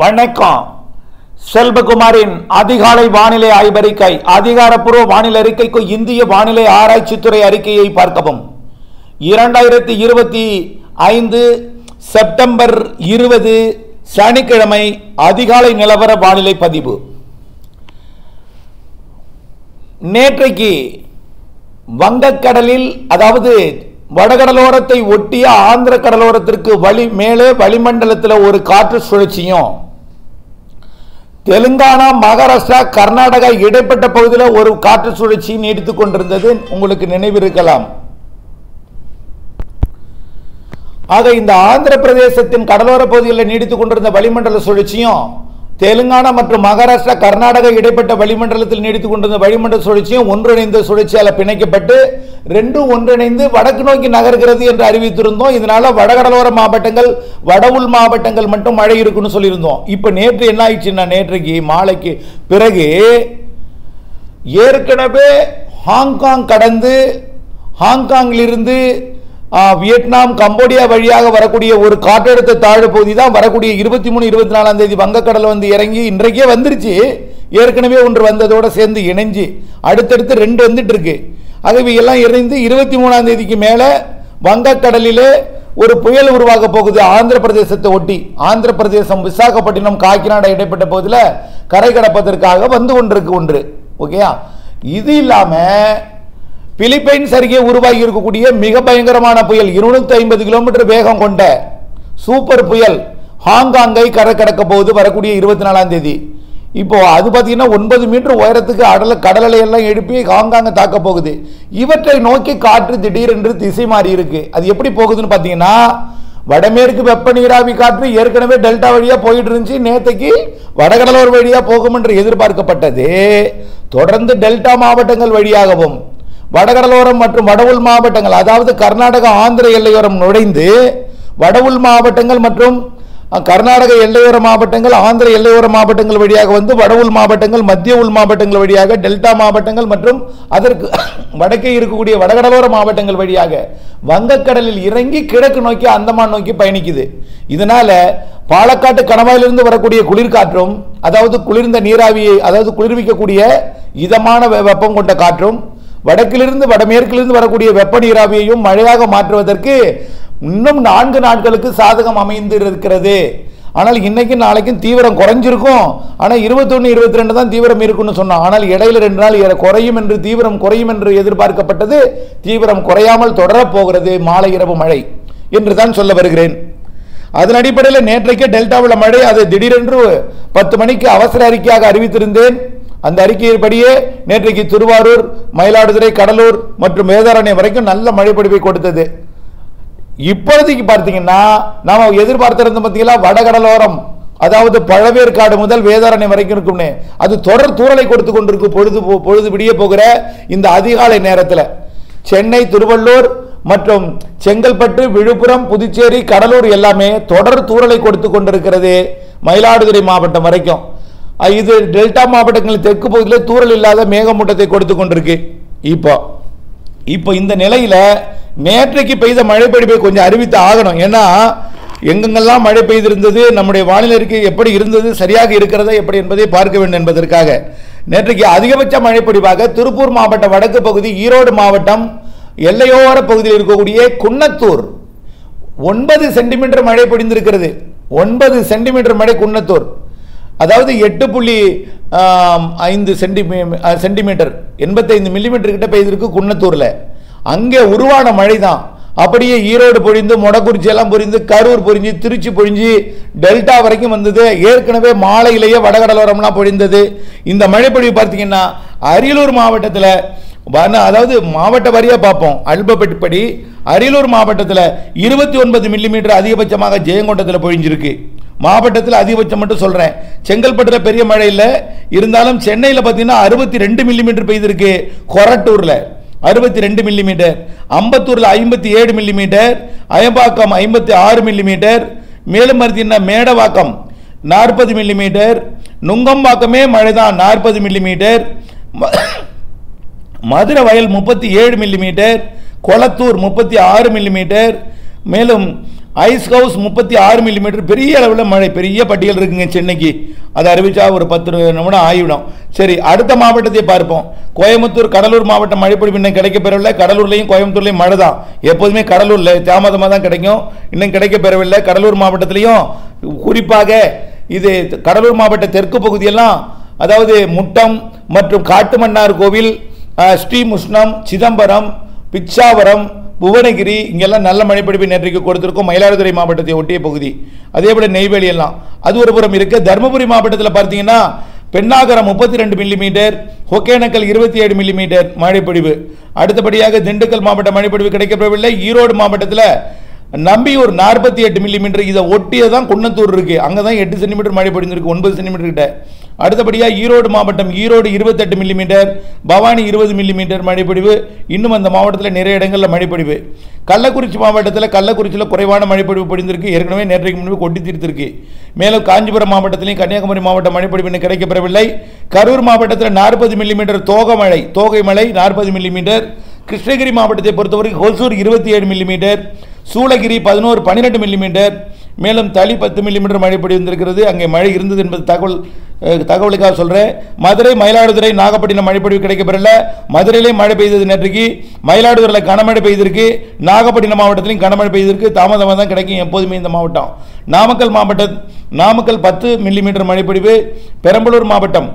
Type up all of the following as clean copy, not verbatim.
வணக்கம். செல்வகுமாரின் அதிகாலை வானிலை ஆய்வறிக்கை. அதிகாரப்பூர்வ வானிலை அறிக்கைக்கு இந்திய வானிலை ஆராய்ச்சித்துறை அறிக்கையை பார்க்கவும். 2025 செப்டம்பர் 20 சனிக்கிழமை அதிகாலை நிலவர வானிலை பதிவு. நேற்றைக்கு வங்கக்கடலில், அதாவது வடகடலோரத்தை ஒட்டிய ஆந்திர கடலோரத்திற்கு மேலே வளிமண்டலத்தில் ஒரு காற்று சுழற்சியும், தெலுங்கானா, மகாராஷ்டிரா, கர்நாடகா இடைப்பட்ட பகுதியில் ஒரு காற்று சுழற்சி நீடித்துக் கொண்டிருந்தது. உங்களுக்கு நினைவிருக்கலாம். ஆக இந்த ஆந்திர பிரதேசத்தின் கடலோர பகுதிகளில் நீடித்துக் கொண்டிருந்த வளிமண்டல சுழற்சியும், தெலுங்கானா மற்றும் மகாராஷ்டிரா, கர்நாடகா இடைப்பட்ட வளிமண்டலத்தில் நீடித்துக் கொண்டிருந்த வளிமண்டல சுழற்சியும் ஒன்றிணைந்த சுழற்சியால் பிணைக்கப்பட்டு ரெண்டும் ஒன்றிணைந்து வடக்கு நோக்கி நகர்கிறது என்று அறிவித்திருந்தோம். இதனால வடகடலோர மாவட்டங்கள், வட உள் மாவட்டங்கள் மட்டும் மழை இருக்குன்னு சொல்லியிருந்தோம். இப்ப நேற்று என்ன ஆயிடுச்சுன்னா, நேற்றைக்கு மாலைக்கு பிறகு ஏற்கனவே ஹாங்காங் கடந்து, ஹாங்காங்கிலிருந்து வியட்நாம், கம்போடியா வழியாக வரக்கூடிய ஒரு காற்றழுத்த தாழ்வு பகுதி தான் வரக்கூடிய 23, 24ஆம் தேதி வங்கக்கடல் வந்து இறங்கி இன்றைக்கே வந்துருச்சு. ஏற்கனவே ஒன்று வந்ததோடு சேர்ந்து இணைஞ்சு அடுத்தடுத்து 2 வந்துட்டு இருக்கு. ஆகவே எல்லாம் இணைந்து 23ஆம் தேதிக்கு மேலே வங்கக்கடலிலே ஒரு புயல் உருவாக போகுது. ஆந்திர பிரதேசத்தை ஒட்டி, ஆந்திர பிரதேசம், விசாகப்பட்டினம், காக்கிநாடா இடைப்பட்ட பகுதியில் கரை கடப்பதற்காக வந்து கொண்டிருக்கு ஒன்று. ஓகேயா? இது இல்லாமல் பிலிப்பைன்ஸ் அருகே உருவாகி இருக்கக்கூடிய மிக பயங்கரமான புயல், 250 கிலோமீட்டர் வேகம் கொண்ட சூப்பர் புயல் ஹாங்காங்கை கரை கடக்க போகுது வரக்கூடிய 24ஆம் தேதி. இப்போ அது பார்த்தீங்கன்னா 9 மீட்டர் உயரத்துக்கு கடல் அலையெல்லாம் எழுப்பி ஹாங்காங்கை தாக்க போகுது. இவற்றை நோக்கி காற்று திடீரென்று திசை மாறி இருக்கு. அது எப்படி போகுதுன்னு பார்த்தீங்கன்னா, வடமேற்கு வெப்ப நீராவி காற்று ஏற்கனவே டெல்டா வழியா போயிட்டு இருந்துச்சு. நேற்றுக்கு வடகடலோர வழியா போகும் என்று எதிர்பார்க்கப்பட்டது. தொடர்ந்து டெல்டா மாவட்டங்கள் வழியாகவும் வடகடலோரம் மற்றும் வடவுள் மாவட்டங்கள், அதாவது கர்நாடகா ஆந்திர எல்லையோரம் நுழைந்து வடவுள் மாவட்டங்கள் மற்றும் கர்நாடக எல்லையோர மாவட்டங்கள், ஆந்திர எல்லையோர மாவட்டங்கள் வழியாக வந்து வடவுள் மாவட்டங்கள், மத்திய உள் மாவட்டங்கள் வழியாக டெல்டா மாவட்டங்கள் மற்றும் அதற்கு வடக்கே இருக்கக்கூடிய வடகடலோர மாவட்டங்கள் வழியாக வங்கக்கடலில் இறங்கி கிழக்கு நோக்கி அந்தமான் நோக்கி பயணிக்குது. இதனால பாலக்காட்டு கணவாயிலிருந்து வரக்கூடிய குளிர்காற்றும், அதாவது குளிர்ந்த நீராவியை, அதாவது குளிர்விக்கக்கூடிய இதமான வெப்பம் கொண்ட காற்றும், வடக்கிலிருந்து வடமேற்கிலிருந்து வரக்கூடிய வெப்ப நீராவியையும் மழையாக மாற்றுவதற்கு இன்னும் 4 நாட்களுக்கு சாதகம் அமைந்திருக்கிறது. ஆனால் இன்னைக்கு நாளைக்கும் தீவிரம் குறைஞ்சிருக்கும். ஆனால் 21, 22 தான் தீவிரம் இருக்குன்னு சொன்னோம். ஆனால் இடையில 2 நாள் குறையும் என்று, தீவிரம் குறையும் என்று எதிர்பார்க்கப்பட்டது. தீவிரம் குறையாமல் தொடரப்போகிறது மாலை இரவு மழை என்று தான் சொல்ல வருகிறேன். அதன் அடிப்படையில் நேற்றைக்கே டெல்டாவில் மழை, அது திடீரென்று 10 மணிக்கு அவசர அறிக்கையாக அறிவித்திருந்தேன். அந்த அறிக்கையின்படியே நேற்றைக்கு திருவாரூர், மயிலாடுதுறை, கடலூர் மற்றும் வேதாரண்யம் வரைக்கும் நல்ல மழை பொழிவை கொடுத்தது. இப்போதைக்கு பார்த்தீங்கன்னா நாம எதிர்பார்த்திருந்த பார்த்தீங்களா, வடகடலோரம், அதாவது பழவேற்காடு முதல் வேதாரண்யம் வரைக்கும் இருக்கும்னு, அது தொடர் தூறலை கொடுத்து கொண்டிருக்கு. பொழுது விடிய போகிற இந்த அதிகாலை நேரத்தில் சென்னை, திருவள்ளூர் மற்றும் செங்கல்பட்டு, விழுப்புரம், புதுச்சேரி, கடலூர் எல்லாமே தொடர் தூறலை கொடுத்து கொண்டிருக்கிறது. மயிலாடுதுறை மாவட்டம் வரைக்கும் இது டெல்டா மாவட்டங்களின் தெற்கு பகுதியில் தூறல் இல்லாத மேகமூட்டத்தை கொடுத்து கொண்டிருக்கு. இப்போ இந்த நிலையில நேற்றைக்கு பெய்த மழை பொழிவை கொஞ்சம் அறிவித்து ஆகணும். ஏன்னா எங்கெங்கெல்லாம் மழை பெய்திருந்தது, நம்முடைய வானிலை அறிக்கை எப்படி இருந்தது, சரியாக இருக்கிறதா எப்படி என்பதை பார்க்க வேண்டும் என்பதற்காக நேற்றைக்கு அதிகபட்ச மழை பொழிவாக திருப்பூர் மாவட்ட வடக்கு பகுதி, ஈரோடு மாவட்டம் எல்லையோர பகுதியில் இருக்கக்கூடிய குன்னத்தூர் 9 சென்டிமீட்டர் மழை பொழிந்திருக்கிறது. 9 சென்டிமீட்டர் மழை குன்னத்தூர், அதாவது 8.5 சென்டிமீட்டர், 85 மில்லிமீட்டர் கிட்ட பெய்திருக்கு குன்னத்தூர்ல. அங்கே உருவான மழை தான் அப்படியே ஈரோடு பொழிந்து, மொடக்குறிச்சி எல்லாம் பொழிந்து, கரூர் பொழிஞ்சு, திருச்சி பொழிஞ்சு, டெல்டா வரைக்கும் வந்தது. ஏற்கனவே மாலையிலேயே வடகடலோரம்லாம் பொழிந்தது. இந்த மழை பொழிவு பார்த்தீங்கன்னா அரியலூர் மாவட்டத்தில், அதாவது மாவட்ட வாரியா பார்ப்போம், அல்பபெட்படி அரியலூர் மாவட்டத்தில் 29 மில்லிமீட்டர் அதிகபட்சமாக ஜெயங்கொண்டத்தில் பொழிஞ்சிருக்கு. மாவட்டத்தில் அதிகபட்சம் மட்டும் சொல்றேன். செங்கல்பட்டில் பெரிய மழை இல்லை, இருந்தாலும் சென்னையில் பார்த்தீங்கன்னா 62 millimetre பெய்திருக்கு. கொரட்டூர்ல 62 millimetre, அம்பத்தூர்ல 57 millimetre, Ayambakkam 56 millimetre, மேலும் பார்த்தீங்கன்னா மேடவாக்கம் 40 மில்லிமீட்டர், நுங்கம்பாக்கமே மழை தான் 40 மில்லிமீட்டர், மதுரை வயல் 37 மில்லிமீட்டர், கொளத்தூர் 36 மில்லிமீட்டர், மேலும் ஐஸ் ஹவுஸ் 36 மில்லிமீட்டர். பெரிய அளவில் மழை, பெரிய பட்டியல் இருக்குங்க சென்னைக்கு. அதை அறிவிச்சா ஒரு 10 நிமிடம் ஆகிவிடும். சரி, அடுத்த மாவட்டத்தை பார்ப்போம். கோயம்புத்தூர், கடலூர் மாவட்டம் மழைப்பொழிவு இன்னும் கிடைக்கப்பெறவில்லை. கடலூர்லையும் கோயம்புத்தூர்லையும் மழை தான். எப்போதுமே கடலூரில் தாமதமாக தான் கிடைக்கும், இன்னும் கிடைக்கப்பெறவில்லை. கடலூர் மாவட்டத்திலையும் குறிப்பாக இது கடலூர் மாவட்ட தெற்கு பகுதியெல்லாம், அதாவது முட்டம் மற்றும் காட்டுமன்னார் கோவில், ஸ்ரீமுஷ்ணம், சிதம்பரம், பிச்சாவரம், புவனகிரி, இங்கெல்லாம் நல்ல மழைப்பொழிவை நேற்றைக்கு கொடுத்திருக்கும். மயிலாடுதுறை மாவட்டத்தை ஒட்டிய பகுதி, அதே போல நெய்வேலி எல்லாம் அது ஒரு புறம் இருக்கு. தருமபுரி மாவட்டத்தில் பார்த்தீங்கன்னா பெண்ணாகரம் 32 மில்லிமீட்டர், ஒகேனக்கல் 27 மில்லிமீட்டர் மழைப்பொழிவு. அடுத்தபடியாக திண்டுக்கல் மாவட்ட மழைப்பொழிவு கிடைக்கப்பெறவில்லை. ஈரோடு மாவட்டத்தில் நம்பியூர் 48 மில்லிமீட்டர். இதை ஒட்டியதான் குன்னத்தூர் இருக்கு, அங்கே தான் 8 சென்டிமீட்டர் மழை பொழிந்திருக்கு, 9 சென்டிமீட்டர் கிட்ட. அடுத்தபடியாக ஈரோடு மாவட்டம், ஈரோடு 28 மில்லிமீட்டர், பவானி 20 மில்லிமீட்டர் மழைப்பொழிவு. இன்னும் அந்த மாவட்டத்தில் நிறைய இடங்களில் மழைப்பொழிவு. கள்ளக்குறிச்சி மாவட்டத்தில், கள்ளக்குறிச்சியில் குறைவான மழைப்பொழிவு பொழிந்திருக்கு, ஏற்கனவே நேற்றைக்கு முன்பு கொட்டி தீர்த்திருக்கு. மேலும் காஞ்சிபுரம் மாவட்டத்திலையும் கன்னியாகுமரி மாவட்ட மழைப்பொழிவு இன்னும் கிடைக்கப்பெறவில்லை. கரூர் மாவட்டத்தில் 40 மில்லிமீட்டர் தோகை மழை 40 மில்லிமீட்டர். கிருஷ்ணகிரி மாவட்டத்தை பொறுத்தவரை ஹொசூர் 27 மில்லிமீட்டர், சூளகிரி 12 மில்லிமீட்டர், மேலும் தளி 10 மில்லிமீட்டர் மழை பொழிந்திருக்கிறது. அங்கே மழை இருந்தது என்பது தகவலுக்காக சொல்கிறேன். மதுரை, மயிலாடுதுறை, நாகப்பட்டினம் மழைப்பொழிவு கிடைக்கப்பெறல. மதுரையிலே மழை பெய்தது நேற்றைக்கு, மயிலாடுதுறையில் கனமழை பெய்திருக்கு, நாகப்பட்டினம் மாவட்டத்திலையும் கனமழை பெய்திருக்கு. தாமதமாக தான் கிடைக்கும் எப்போதுமே இந்த மாவட்டம். நாமக்கல் 10 மில்லிமீட்டர் மழைப்பொழிவு. பெரம்பலூர் மாவட்டம்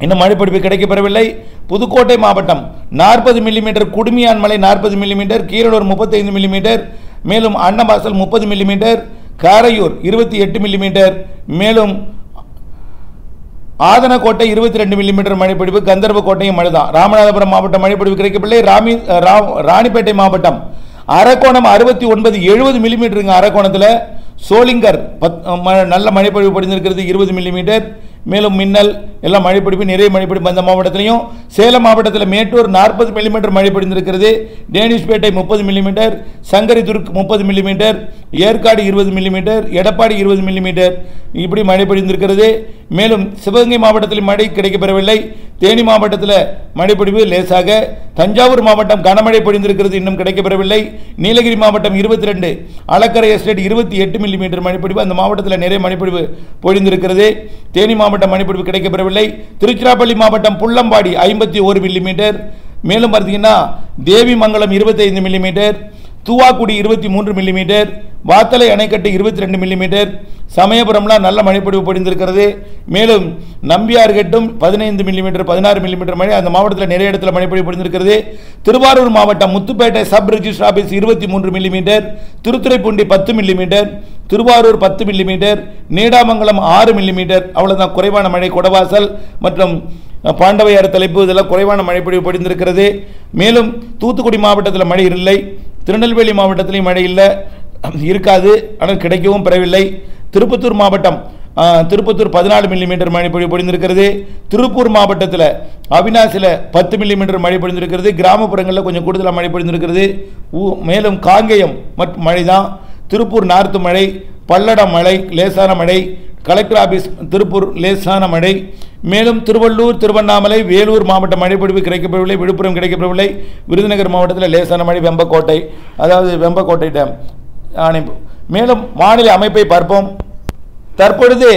இன்னும் மழைப்பொழிவு கிடைக்கப்பெறவில்லை. புதுக்கோட்டை மாவட்டம் 40 மில்லிமீட்டர், குடுமியான் மலை 40 மில்லிமீட்டர், கீரனூர் 35 மில்லிமீட்டர், மேலும் அன்னவாசல் 30 மில்லிமீட்டர், காரையூர் 28 மில்லிமீட்டர், மேலும் ஆதனக்கோட்டை 22 மில்லிமீட்டர் மழைப்பொழிவு. கந்தர்வக்கோட்டையும் மழை தான். ராமநாதபுரம் மாவட்டம் மழைப்பொழிவு கிடைக்கவில்லை. ராணிப்பேட்டை மாவட்டம் அரக்கோணம் 69 70 மில்லிமீட்டருங்க. அரக்கோணத்தில் சோளிங்கர் நல்ல மழைப்பொழிவு பொழிந்திருக்கிறது, 20 மில்லிமீட்டர். மேலும் மின்னல் எல்லாம் மழைப்பொழிவு, நிறைய மழைப்பொழிவு அந்த மாவட்டத்திலையும். சேலம் மாவட்டத்தில் மேட்டூர் 40 மில்லிமீட்டர் மழை பொழிந்திருக்கிறது. Danishpet 30 millimetre, Sankaridurg 30 millimetre, Yercaud 20 millimetre, Edappadi 20 millimetre இப்படி மழை பொழிந்திருக்கிறது. மேலும் சிவகங்கை மாவட்டத்தில் மழை கிடைக்கப்பெறவில்லை. தேனி மாவட்டத்தில் மழைப்பொழிவு லேசாக. தஞ்சாவூர் மாவட்டம் கனமழை பொழிந்திருக்கிறது, இன்னும் கிடைக்கப்பெறவில்லை. நீலகிரி மாவட்டம் 22, அளக்கரை எஸ்டேட் 28 மில்லிமீட்டர் மழைப்பொழிவு. அந்த மாவட்டத்தில் நிறைய மழைப்பொழிவு பொழிந்திருக்கிறது. தேனி மாவட்டம் மழைப்பொழிவு கிடைக்கப்பெறவில்லை. திருச்சிராப்பள்ளி மாவட்டம் புள்ளம்பாடி 51 மில்லிமீட்டர். மேலும் பார்த்தீங்கன்னா தேவிமங்கலம் 25 மில்லிமீட்டர், தூவாக்குடி 23 மில்லிமீட்டர், வாத்தலை அணைக்கட்டு 22 மில்லிமீட்டர். சமயபுரம்லாம் நல்ல மழைப்பொழிவு பொழிந்திருக்கிறது. மேலும் நம்பியார்கட்டும் 15 மில்லிமீட்டர், 16 மில்லிமீட்டர் மழை. அந்த மாவட்டத்தில் நிறைய இடத்துல மழைப்பொழிவு பொழிந்திருக்கிறது. திருவாரூர் மாவட்டம் Muthupettai sub register office 23 millimetre, Thiruthuraipoondi 10 millimetre, Thiruvarur 10 millimetre, Needamangalam 6 millimetre. அவ்வளவுதான் குறைவான மழை. கொடவாசல் மற்றும் பாண்டவையாறு தலைப்பு இதெல்லாம் குறைவான மழைப்பொழிவு பொழிந்திருக்கிறது. மேலும் தூத்துக்குடி மாவட்டத்தில் மழை இல்லை. திருநெல்வேலி மாவட்டத்திலையும் மழை இல்லை, இருக்காது, ஆனால் கிடைக்கவும் பெறவில்லை. திருப்பத்தூர் மாவட்டம், திருப்பத்தூர் 14 மில்லிமீட்டர் மழை பொழிந்திருக்கிறது. திருப்பூர் மாவட்டத்தில் அவினாசியில் 10 மில்லிமீட்டர் மழை பொழிந்திருக்கிறது. கிராமப்புறங்களில் கொஞ்சம் கூடுதலாக மழை பொழிந்திருக்கிறது. மேலும் காங்கேயம் மற்றும் மழை தான். திருப்பூர் நார்த்து மழை, பல்லடம் மழை லேசான மழை, கலெக்டர் ஆபீஸ் திருப்பூர் லேசான மழை. மேலும் திருவள்ளூர், திருவண்ணாமலை, வேலூர் மாவட்ட மழைப்பொழிவு கிடைக்கப்பெறவில்லை. விழுப்புரம் கிடைக்கப்பெறவில்லை. விருதுநகர் மாவட்டத்தில் லேசான மழை. வெம்பக்கோட்டை, அதாவது வெம்பக்கோட்டை டேம். மேலும் வானிலை அமைப்பை பார்ப்போம். தற்பொழுது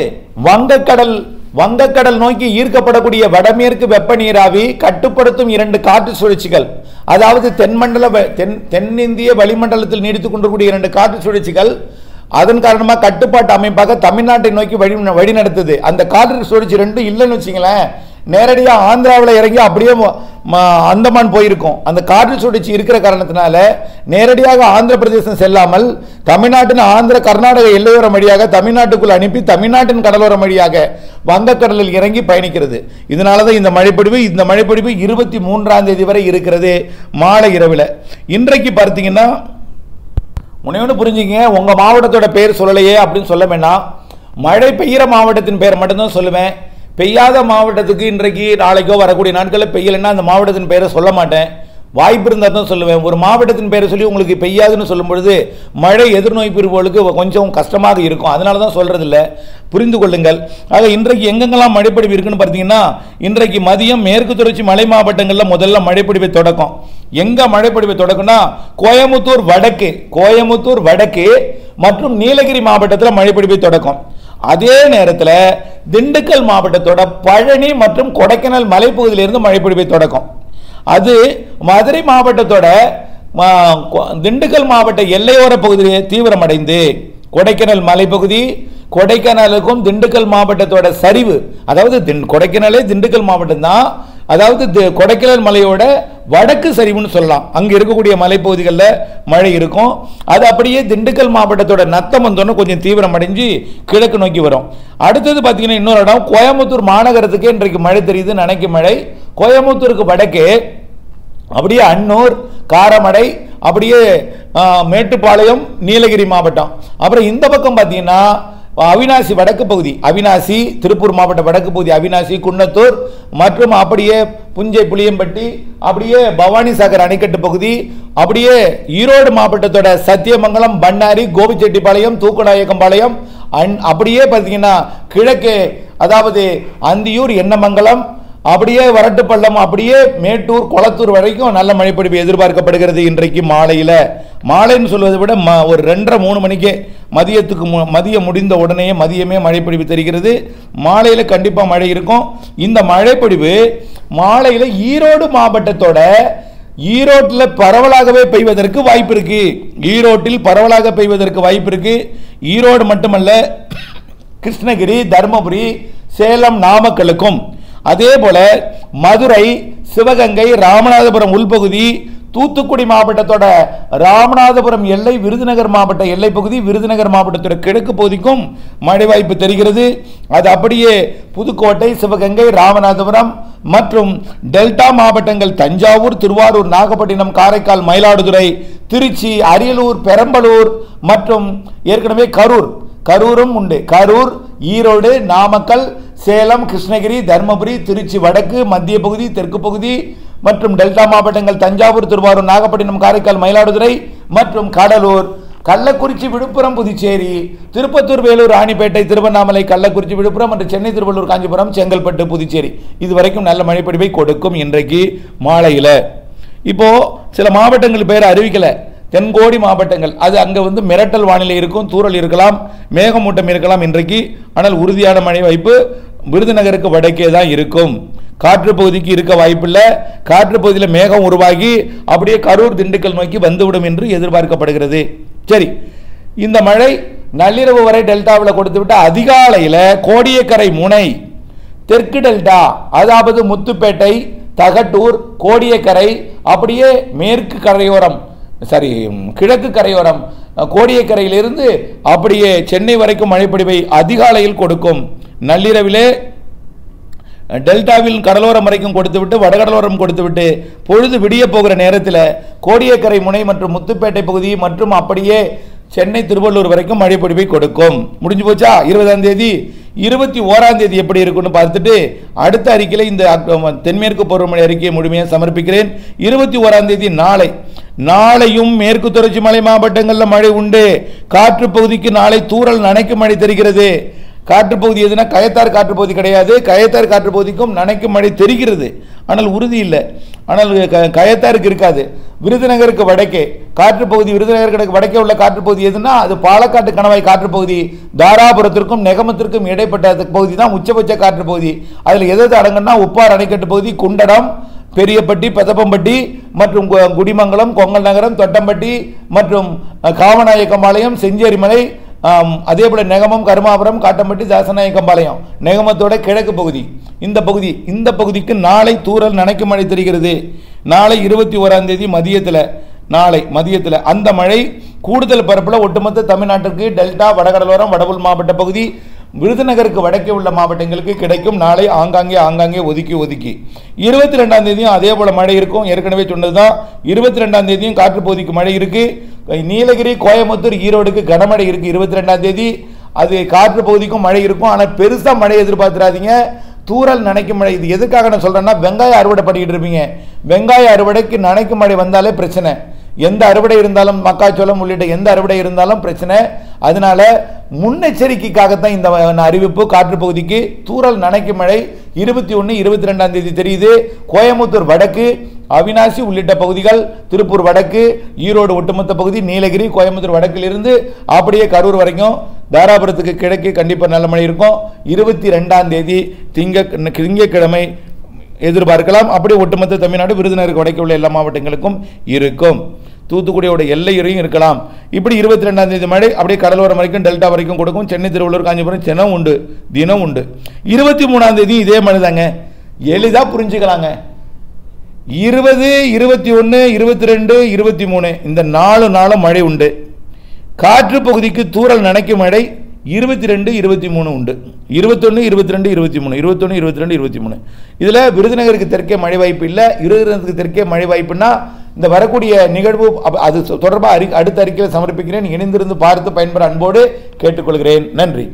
வங்கக்கடல் நோக்கி ஈர்க்கப்படக்கூடிய வடமேற்கு வெப்ப நீராவி கட்டுப்படுத்தும் 2 காற்று சுழற்சிகள், அதாவது தென்னிந்திய வளிமண்டலத்தில் நீடித்துக் கொண்டிருக்கூடிய 2 காற்று சுழற்சிகள் அதன் காரணமாக கட்டுப்பாட்டு அமைப்பாக தமிழ்நாட்டை நோக்கி வழி நடத்துது. அந்த காற்று சுழற்சி 2 இல்லைன்னு வச்சுங்களேன், நேரடியாக ஆந்திராவில் இறங்கி அப்படியே அந்தமான் போயிருக்கும். அந்த காற்று சுழற்சி இருக்கிற காரணத்தினால நேரடியாக ஆந்திர பிரதேசம் செல்லாமல் தமிழ்நாட்டின் ஆந்திர கர்நாடக எல்லையோர வழியாக தமிழ்நாட்டுக்குள் அனுப்பி தமிழ்நாட்டின் கடலோர வழியாக வங்கக்கடலில் இறங்கி பயணிக்கிறது. இதனால தான் இந்த மழைப்பொழிவு 23ஆம் தேதி வரை இருக்கிறது மாலை இரவில். இன்றைக்கு பார்த்தீங்கன்னா முனையோடு புரிஞ்சுங்க, உங்கள் மாவட்டத்தோட பேர் சொல்லலையே அப்படின்னு சொல்ல வேண்டாம். மழை பெய்கிற மாவட்டத்தின் பேர் மட்டும்தான் சொல்லுவேன். பெய்யாத மாவட்டத்துக்கு இன்றைக்கு நாளைக்கோ வரக்கூடிய நாட்களில் பெய்யலைன்னா அந்த மாவட்டத்தின் பெயரை சொல்ல மாட்டேன். வாய்ப்பு இருந்தால் தான் சொல்லுவேன். ஒரு மாவட்டத்தின் பேரை சொல்லி உங்களுக்கு பெய்யாதுன்னு சொல்லும் பொழுது மழை எதிர்நோய்ப்பிற்கு கொஞ்சம் கஷ்டமாக இருக்கும். அதனால தான் சொல்றது இல்லை, புரிந்து கொள்ளுங்கள். ஆக இன்றைக்கு எங்கெங்கெல்லாம் மழைப்பொழிவு இருக்குன்னு பார்த்தீங்கன்னா, இன்றைக்கு மதியம் மேற்கு தொடர்ச்சி மலை மாவட்டங்களில் முதல்ல மழைப்பொழிவை தொடக்கம். எங்க மழைப்பொழிவை தொடக்கம்னா கோயமுத்தூர் வடக்கு மற்றும் நீலகிரி மாவட்டத்தில் மழைப்பொழிவை தொடக்கம். அதே நேரத்தில் திண்டுக்கல் மாவட்டத்தோட பழனி மற்றும் கொடைக்கானல் மலைப்பகுதியிலிருந்து மழைப்பொழிவை தொடக்கம். அது மதுரை மாவட்டத்தோட திண்டுக்கல் மாவட்ட எல்லையோர பகுதியிலே தீவிரமடைந்து கொடைக்கானல் மலைப்பகுதி, கொடைக்கானலுக்கும் திண்டுக்கல் மாவட்டத்தோட சரிவு, அதாவது கொடைக்கானலே திண்டுக்கல் மாவட்டம் தான், அதாவது கொடைக்கானல் மலையோட வடக்கு சரிவுன்னு சொல்லலாம். அங்கே இருக்கக்கூடிய மலைப்பகுதிகளில் மழை இருக்கும். அது அப்படியே திண்டுக்கல் மாவட்டத்தோட நத்தம் வந்தோன்னு கொஞ்சம் தீவிரம் அடைஞ்சு கிழக்கு நோக்கி வரும். அடுத்தது பார்த்தீங்கன்னா இன்னொரு இடம் கோயம்புத்தூர் மாநகரத்துக்கு இன்றைக்கு மழை தெரியுது, நனைக்கு மழை. கோயம்புத்தூருக்கு வடக்கே அப்படியே அன்னூர், காரமடை, அப்படியே மேட்டுப்பாளையம், நீலகிரி மாவட்டம். அப்புறம் இந்த பக்கம் பார்த்தீங்கன்னா அவினாசி வடக்கு பகுதி, அவினாசி திருப்பூர் மாவட்ட வடக்கு பகுதி, அவினாசி, குன்னத்தூர் மற்றும் அப்படியே புஞ்சை, புளியம்பட்டி, அப்படியே பவானி சாகர் அணைக்கட்டு பகுதி, அப்படியே ஈரோடு மாவட்டத்தோட சத்தியமங்கலம், பண்ணாரி, கோபிச்செட்டிப்பாளையம், தூக்கநாயக்கம்பாளையம், அப்படியே பார்த்தீங்கன்னா கிழக்கு அதாவது அந்தியூர், எண்ணமங்கலம், அப்படியே வரட்டுப்பள்ளம், அப்படியே மேட்டூர், கொளத்தூர் வரைக்கும் நல்ல மழைப்பொழிவு எதிர்பார்க்கப்படுகிறது. இன்றைக்கு மாலைன்னு சொல்வதை விட ஒரு 2:30-3 மணிக்கே மதியம் முடிந்த உடனே மதியமே மழைப்பொழிவு தெரிகிறது. மாலையில் கண்டிப்பாக மழை இருக்கும். இந்த மழைப்பொழிவு மாலையில் ஈரோடு மாவட்டத்தோட ஈரோட்டில் பரவலாகவே பெய்வதற்கு வாய்ப்பு இருக்கு. ஈரோட்டில் பரவலாக பெய்வதற்கு வாய்ப்பு இருக்கு. ஈரோடு மட்டுமல்ல, கிருஷ்ணகிரி, தருமபுரி, சேலம், நாமக்கலுக்கும், அதே போல மதுரை, சிவகங்கை, ராமநாதபுரம் உள்பகுதி, தூத்துக்குடி மாவட்டத்தோட ராமநாதபுரம் எல்லை, விருதுநகர் மாவட்ட எல்லை பகுதி, விருதுநகர் மாவட்டத்தோட கிழக்கு பகுதிக்கும் மழை வாய்ப்பு தெரிகிறது. அது அப்படியே புதுக்கோட்டை, சிவகங்கை, ராமநாதபுரம் மற்றும் டெல்டா மாவட்டங்கள் தஞ்சாவூர், திருவாரூர், நாகப்பட்டினம், காரைக்கால், மயிலாடுதுறை, திருச்சி, அரியலூர், பெரம்பலூர் மற்றும் ஏற்கனவே கரூரும் உண்டு. கரூர், ஈரோடு, நாமக்கல், சேலம், கிருஷ்ணகிரி, தர்மபுரி, திருச்சி வடக்கு, மத்திய பகுதி, தெற்கு பகுதி மற்றும் டெல்டா மாவட்டங்கள் தஞ்சாவூர், திருவாரூர், நாகப்பட்டினம், காரைக்கால், மயிலாடுதுறை மற்றும் கடலூர், கள்ளக்குறிச்சி, விழுப்புரம், புதுச்சேரி, திருப்பத்தூர், வேலூர், ராணிப்பேட்டை, திருவண்ணாமலை, கள்ளக்குறிச்சி, விழுப்புரம் மற்றும் சென்னை, திருவள்ளூர், காஞ்சிபுரம், செங்கல்பட்டு, புதுச்சேரி இதுவரைக்கும் நல்ல மழைப்பொழிவை கொடுக்கும். இன்றைக்கு மாலையில் இப்போ சில மாவட்டங்கள் பேர் அறிவிக்கல, தென்கோடி மாவட்டங்கள், அது அங்கே மிரட்டல் வானிலை இருக்கும், தூறல் இருக்கலாம், மேகமூட்டம் இருக்கலாம் இன்றைக்கு. ஆனால் உறுதியான மழை வாய்ப்பு விருதுநகருக்கு வடக்கே தான் இருக்கும். காற்று பகுதிக்கு இருக்க வாய்ப்பில்லை. காற்று பகுதியில் மேகம் உருவாகி அப்படியே கரூர், திண்டுக்கல் நோக்கி வந்துவிடும் என்று எதிர்பார்க்கப்படுகிறது. சரி, இந்த மழை நள்ளிரவு வரை டெல்டாவில் கொடுத்துவிட்டு அதிகாலையில் கோடியக்கரை முனை, தெற்கு டெல்டா, அதாவது முத்துப்பேட்டை, தகட்டூர், கோடியக்கரை, அப்படியே மேற்கு கரையோரம், கிழக்கு கரையோரம், கோடியக்கரையிலிருந்து அப்படியே சென்னை வரைக்கும் மழைப்பொழிவை அதிகாலையில் கொடுக்கும். நள்ளிரவிலே டெல்டாவில் கடலோரம் வரைக்கும் கொடுத்துவிட்டு வடகடலோரம் கொடுத்துவிட்டு பொழுது விடிய போகிற நேரத்தில் கோடியக்கரை முனை மற்றும் முத்துப்பேட்டை பகுதி மற்றும் அப்படியே சென்னை, திருவள்ளூர் வரைக்கும் மழைப்பொழிவை கொடுக்கும். முடிஞ்சு போச்சா? 20ஆம் தேதி. 21ஆம் தேதி எப்படி இருக்குன்னு பார்த்துட்டு அடுத்த அறிக்கையில் இந்த தென்மேற்கு பருவமழை அறிக்கையை முழுமையாக சமர்ப்பிக்கிறேன். 21ஆம் தேதி நாளையும் மேற்கு தொடர்ச்சி மலை மாவட்டங்களில் மழை உண்டு. காற்று பகுதிக்கு நாளை தூறல் நனைக்கும் மழை தெரிகிறது. காற்று பகுதி எதுனா கயத்தார் காற்று பகுதி கிடையாது. கயத்தார் காற்று பகுதிக்கும் நனைக்கும் மழை தெரிகிறது, ஆனால் உறுதி இல்லை. ஆனால் கயத்தாருக்கு இருக்காது. விருதுநகருக்கு வடக்கே காற்று பகுதி, விருதுநகருக்கு வடக்கே உள்ள காற்று பகுதி எதுனா அது பாலக்காட்டு கணவாய் காற்று பகுதி. தாராபுரத்திற்கும் நெகமத்திற்கும் இடைப்பட்ட பகுதி தான் உச்சபட்ச காற்று பகுதி. அதில் எது அடங்குன்னா உப்பார் அணைக்கட்டு பகுதி, குண்டடம், பெரியப்பட்டி, பெதப்பம்பட்டி மற்றும் குடிமங்கலம், கொங்கல் நகரம், தொட்டம்பட்டி மற்றும் காமநாயக்கம்பாளையம், செஞ்சேரிமலை, அதே போல நெகமம், கருமாபுரம், காட்டம்பட்டி, தாசநாயக்கம்பாளையம், நெகமத்தோட கிழக்கு பகுதி. இந்த பகுதிக்கு நாளை தூறல் நனைக்கும் மழை தெரிகிறது. நாளை 21ஆம் தேதி மதியத்தில் அந்த மழை கூடுதல் பரப்பில் ஒட்டுமொத்த தமிழ்நாட்டிற்கு டெல்டா, வடகடலோரம், வடபுல் மாவட்ட பகுதி, விருதுநகருக்கு வடக்கே உள்ள மாவட்டங்களுக்கு கிடைக்கும். நாளை ஆங்காங்கே ஒதுக்கி 22ஆம் தேதியும் அதே போல மழை இருக்கும். ஏற்கனவே சொன்னதுதான். 22ஆம் தேதியும் காற்று பகுதிக்கு மழை இருக்கு. நீலகிரி, கோயம்புத்தூர், ஈரோடுக்கு கனமழை இருக்கு. 22ஆம் தேதி அது காற்று பகுதிக்கும் மழை இருக்கும். ஆனால் பெருசா மழை எதிர்பார்த்துறாதீங்க. தூறல் நனைக்கும் மழை. இது எதுக்காக நான் சொல்றேன்னா, வெங்காய அறுவடை பண்ணிக்கிட்டு இருப்பீங்க, வெங்காய அறுவடைக்கு நனைக்கும் மழை வந்தாலே பிரச்சனை. எந்த அறுவடை இருந்தாலும், மக்காச்சோளம் உள்ளிட்ட எந்த அறுவடை இருந்தாலும் பிரச்சனை. அதனால முன்னெச்சரிக்கைக்காகத்தான் இந்த அறிவிப்பு. காற்று பகுதிக்கு தூறல் நனைக்கும் மழை 21, 22ஆம் தேதி தெரியுது. கோயம்புத்தூர் வடக்கு, அவினாசி உள்ளிட்ட பகுதிகள், திருப்பூர் வடக்கு, ஈரோடு ஒட்டுமொத்த பகுதி, நீலகிரி, கோயம்புத்தூர் வடக்கிலிருந்து அப்படியே கரூர் வரைக்கும், தாராபுரத்துக்கு கிழக்கு கண்டிப்பாக நல்ல மழை இருக்கும். 22ஆம் தேதி திங்கட்கிழமை எதிர்பார்க்கலாம். அப்படி ஒட்டுமொத்த தமிழ்நாடு, விருதுநகருக்கு வடக்கு உள்ள எல்லா மாவட்டங்களுக்கும் இருக்கும். தூத்துக்குடியோட எல்லையுறையும் இருக்கலாம். இப்படி 22ஆம் தேதி மழை அப்படியே கடலோரம் வரைக்கும், டெல்டா வரைக்கும் கொடுக்கும். சென்னை, திருவள்ளூர், காஞ்சிபுரம் தினம் உண்டு, தினம் உண்டு. 23ஆம் தேதி இதே மழை தாங்க, எளிதாக புரிஞ்சுக்கலாங்க. 20, 21, 22, 23 இந்த 4 நாளும் மழை உண்டு. காற்று பகுதிக்கு தூறல் நனைக்கும் மழை 22, 23 உண்டு. 21, 22, 23, 21, 22, 23. இதில் விருதுநகருக்கு தெற்கே மழை வாய்ப்பு இல்லை. விருதுநகருக்கு தெற்கே மழை வாய்ப்புன்னா இந்த வரக்கூடிய நிகழ்வு அது தொடர்பாக அடுத்த அறிக்கையில் சமர்ப்பிக்கிறேன். இணைந்திருந்து பார்த்து பயன்பெற அன்போடு கேட்டுக்கொள்கிறேன். நன்றி.